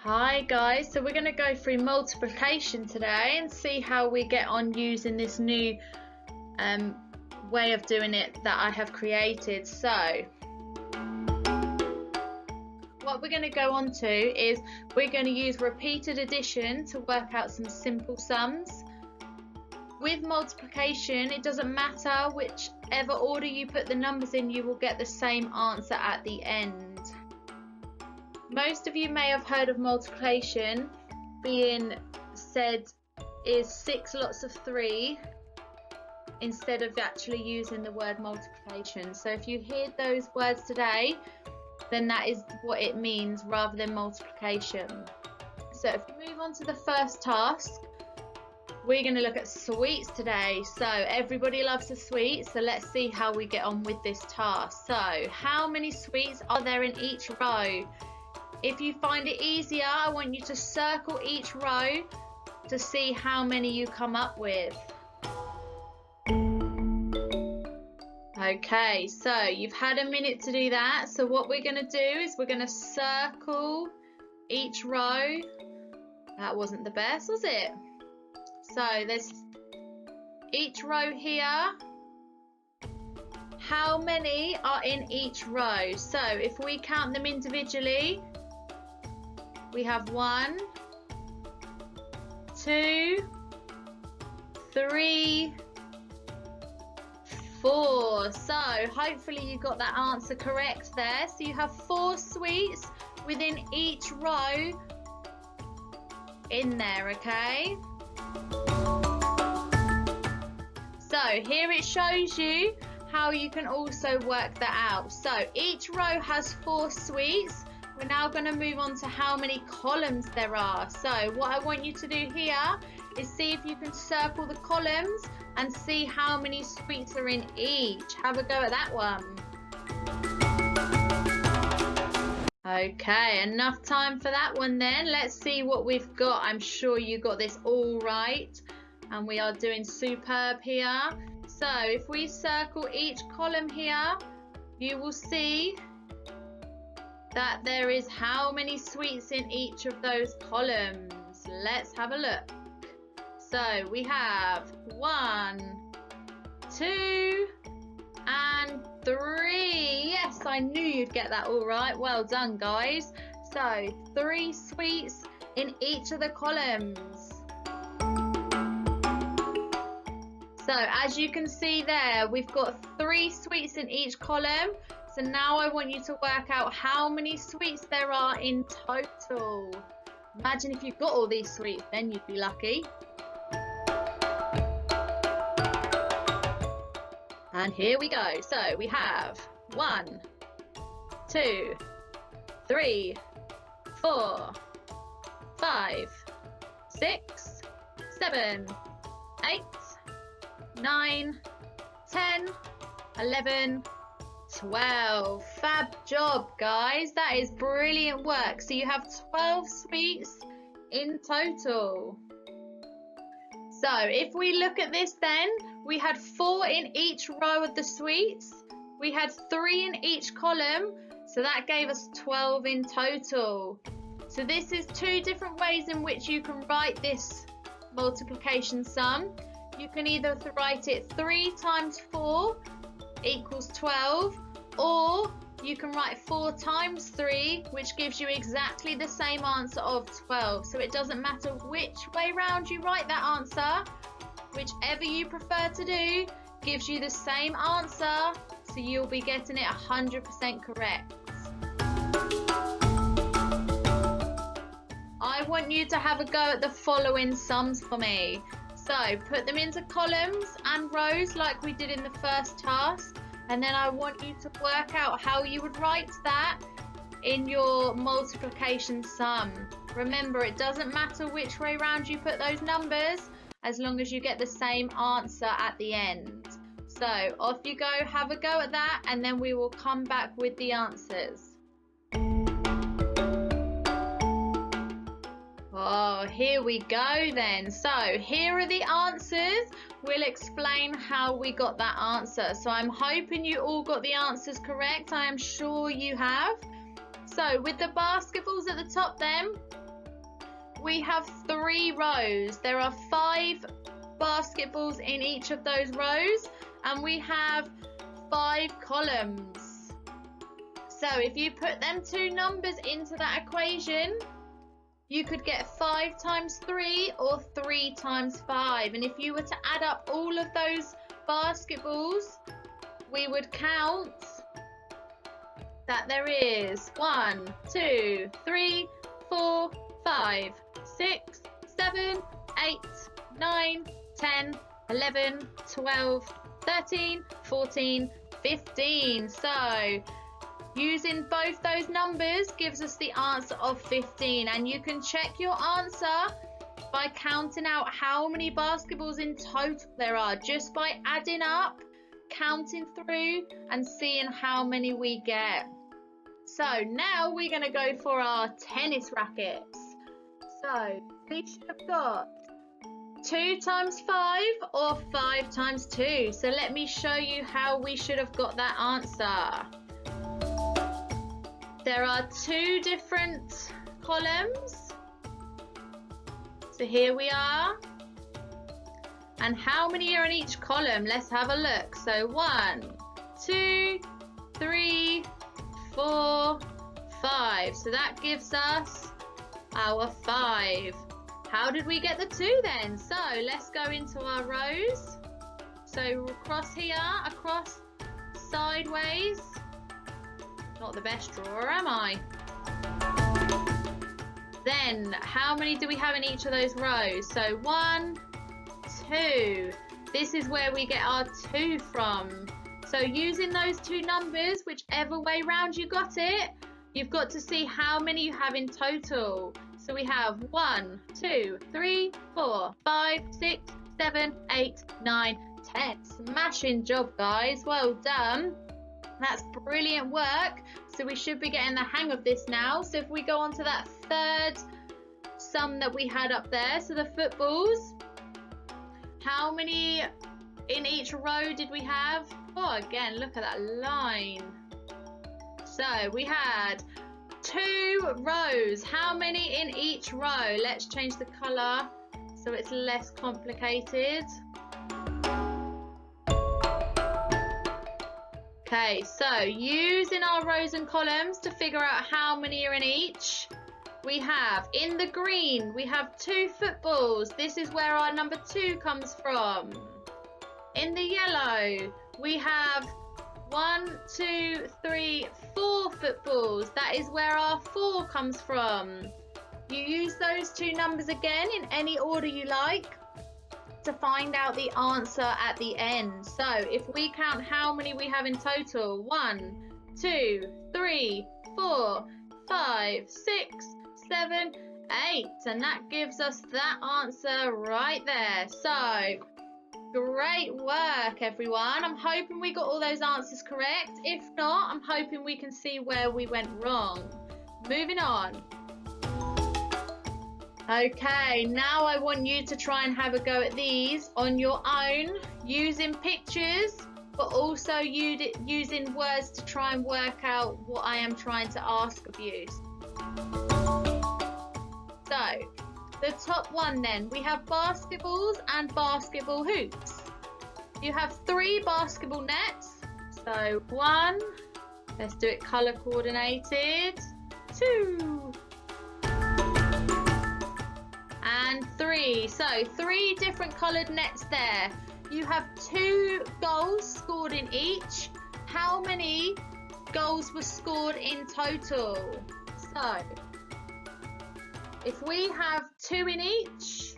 Hi guys, so we're going to go through multiplication today and see how we get on using this new way of doing it that I have created. So what we're going to go on to is we're going to use repeated addition to work out some simple sums. With multiplication, it doesn't matter whichever order you put the numbers in, you will get the same answer at the end. Most of you may have heard of multiplication being said is 6 lots of 3 instead of actually using the word multiplication. So if you hear those words today, then that is what it means rather than multiplication. So if we move on to the first task, we're going to look at sweets today. So everybody loves a sweet, so let's see how we get on with this task. So how many sweets are there in each row? If you find it easier, I want you to circle each row to see how many you come up with. Okay, so you've had a minute to do that. So what we're going to do is we're going to circle each row. That wasn't the best, was it? So there's each row here. How many are in each row? So if we count them individually, we have 1, 2, 3, 4. So hopefully you got that answer correct there. So you have 4 sweets within each row in there, okay? So here it shows you how you can also work that out. So each row has 4 sweets. We're now going to move on to how many columns there are. So what I want you to do here is see if you can circle the columns and see how many sweets are in each. Have a go at that one. Okay, enough time for that one then. Let's see what we've got. I'm sure you got this all right and we are doing superb here. So if we circle each column here, you will see that there is how many sweets in each of those columns. Let's have a look. So we have 1, 2, and 3. Yes, I knew you'd get that all right. Well done, guys. So 3 sweets in each of the columns. So as you can see there, we've got 3 sweets in each column. So now I want you to work out how many sweets there are in total. Imagine if you got all these sweets, then you'd be lucky. And here we go. So we have 1, 2, 3, 4, 5, 6, 7, 8, 9, 10, 11, 12. Fab job, guys. That is brilliant work. So you have 12 sweets in total. So if we look at this then, we had 4 in each row of the sweets. We had 3 in each column. So that gave us 12 in total. So this is 2 different ways in which you can write this multiplication sum. You can either write it 3 times 4 equals 12, or you can write 4 times 3, which gives you exactly the same answer of 12. So it doesn't matter which way round you write that answer, whichever you prefer to do gives you the same answer, so you'll be getting it 100% correct. I want you to have a go at the following sums for me. So put them into columns and rows like we did in the first task, and then I want you to work out how you would write that in your multiplication sum. Remember, it doesn't matter which way round you put those numbers as long as you get the same answer at the end. So off you go, have a go at that, and then we will come back with the answers. Oh, here we go then. So here are the answers. We'll explain how we got that answer. So I'm hoping you all got the answers correct. I am sure you have. So with the basketballs at the top then, we have 3 rows. There are 5 basketballs in each of those rows, and we have 5 columns. So if you put them 2 numbers into that equation, you could get 5 times 3 or 3 times 5. And if you were to add up all of those basketballs, we would count that there is 1, 2, 3, 4, 5, 6, 7, 8, 9, 10, 11, 12, 13, 14, 15. So using both those numbers gives us the answer of 15, and you can check your answer by counting out how many basketballs in total there are, just by adding up, counting through, and seeing how many we get. So now we're going to go for our tennis rackets. So we should have got 2 times 5 or 5 times 2. So let me show you how we should have got that answer. There are 2 different columns. So here we are. And how many are in each column? Let's have a look. So 1, 2, 3, 4, 5. So that gives us our 5. How did we get the 2 then? So let's go into our rows. So across here, across, sideways. Not the best drawer, am I? Then how many do we have in each of those rows? So 1, 2. This is where we get our 2 from. So using those 2 numbers, whichever way round you got it, you've got to see how many you have in total. So we have 1, 2, 3, 4, 5, 6, 7, 8, 9, 10. Smashing job, guys. Well done. That's brilliant work. So we should be getting the hang of this now. So if we go on to that third sum that we had up there, so the footballs, how many in each row did we have? Oh, again, look at that line. So we had 2 rows. How many in each row? Let's change the colour so it's less complicated. Okay, so using our rows and columns to figure out how many are in each, we have in the green, we have 2 footballs. This is where our number 2 comes from. In the yellow, we have 1, 2, 3, 4 footballs. That is where our 4 comes from. You use those 2 numbers again in any order you like to find out the answer at the end. So if we count how many we have in total, 1, 2, 3, 4, 5, 6, 7, 8, and that gives us that answer right there. So great work, everyone. I'm hoping we got all those answers correct. If not, I'm hoping we can see where we went wrong. Moving on. Okay, now I want you to try and have a go at these on your own, using pictures, but also using words to try and work out what I am trying to ask of you. So, the top one then, we have basketballs and basketball hoops. You have 3 basketball nets. So 1, let's do it colour coordinated, 2, and 3. So 3 different coloured nets there. You have 2 goals scored in each. How many goals were scored in total? So if we have 2 in each,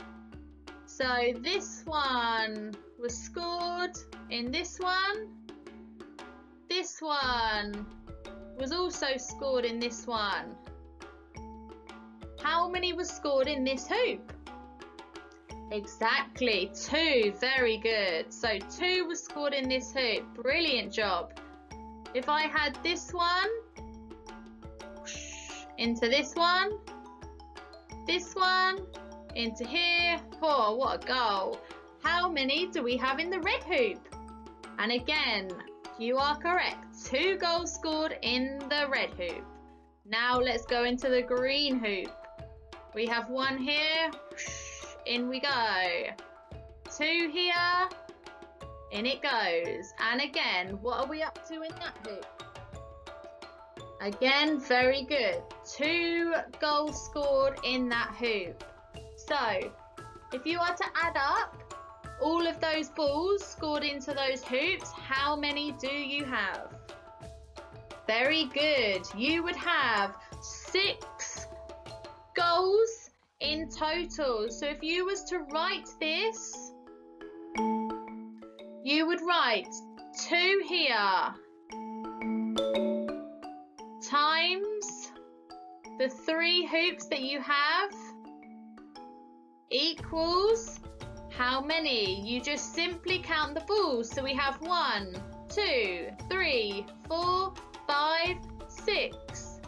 so this one was scored in this one. This one was also scored in this one. How many was scored in this hoop? Exactly, 2. Very good. So 2 was scored in this hoop. Brilliant job. If I had this one into this one into here, oh, what a goal. How many do we have in the red hoop? And again, you are correct. 2 goals scored in the red hoop. Now let's go into the green hoop. We have 1 here. In we go. 2 here. In it goes. And again, what are we up to in that hoop? Again, very good. 2 goals scored in that hoop. So, if you are to add up all of those balls scored into those hoops, how many do you have? Very good. You would have 6 goals in total. So if you was to write this, you would write 2 here times the 3 hoops that you have equals how many? You just simply count the balls. So we have 1, 2, 3, 4, 5, 6.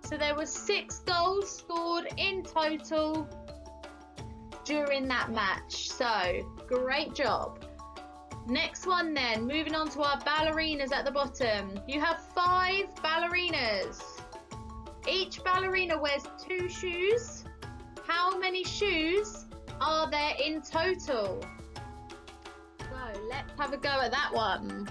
So there were 6 goals scored in total during that match. So great job. Next one then, moving on to our ballerinas at the bottom. You have 5 ballerinas. Each ballerina wears 2 shoes. How many shoes are there in total? So let's have a go at that one.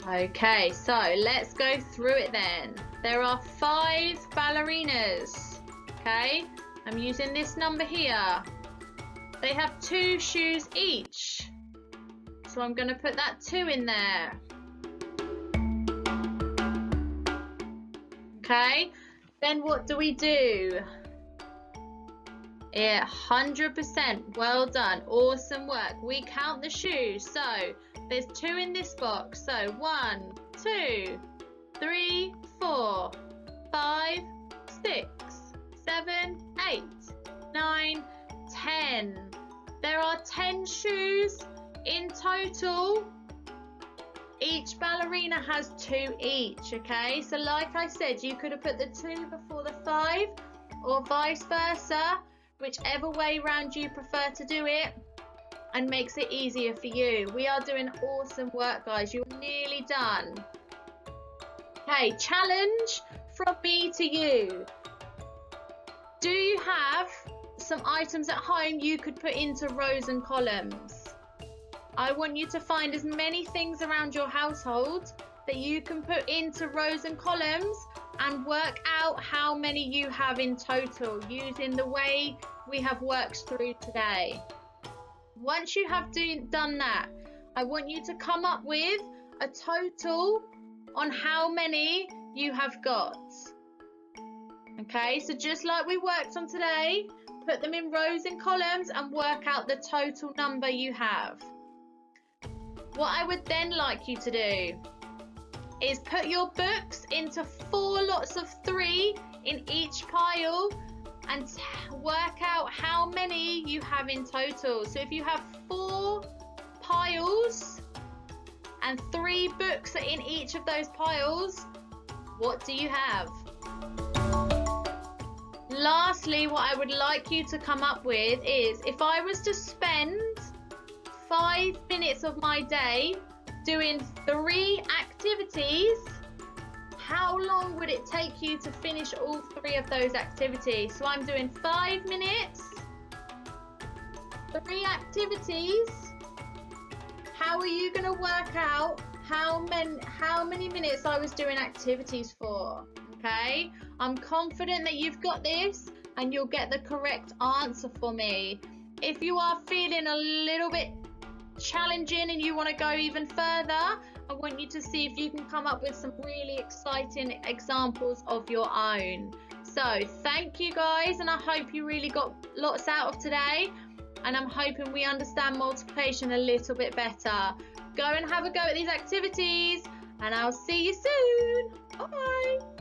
Okay, so let's go through it then. There are 5 ballerinas. Okay, I'm using this number here. They have 2 shoes each. So I'm going to put that 2 in there. Okay, then what do we do? Yeah, 100%. Well done. Awesome work. We count the shoes. So there's 2 in this box. So 1, 2, 3, 4, 5, 6, 7, 8, 9, 10. There are 10 shoes in total. Each ballerina has 2 each, okay? So like I said, you could have put the 2 before the 5 or vice versa, whichever way round you prefer to do it and makes it easier for you. We are doing awesome work, guys. You're nearly done. Okay, challenge from me to you. Do you have some items at home you could put into rows and columns? I want you to find as many things around your household that you can put into rows and columns and work out how many you have in total using the way we have worked through today. Once you have done that, I want you to come up with a total on how many you have got. Okay, so just like we worked on today, put them in rows and columns and work out the total number you have. What I would then like you to do is put your books into 4 lots of 3 in each pile and work out how many you have in total. So if you have 4 piles and 3 books are in each of those piles, what do you have? Lastly, what I would like you to come up with is, if I was to spend 5 minutes of my day doing 3 activities, how long would it take you to finish all 3 of those activities? So I'm doing 5 minutes, 3 activities. How are you going to work out how many minutes I was doing activities for? Okay, I'm confident that you've got this and you'll get the correct answer for me. If you are feeling a little bit challenging and you want to go even further, I want you to see if you can come up with some really exciting examples of your own. So thank you guys, and I hope you really got lots out of today, and I'm hoping we understand multiplication a little bit better. Go and have a go at these activities, and I'll see you soon. Bye.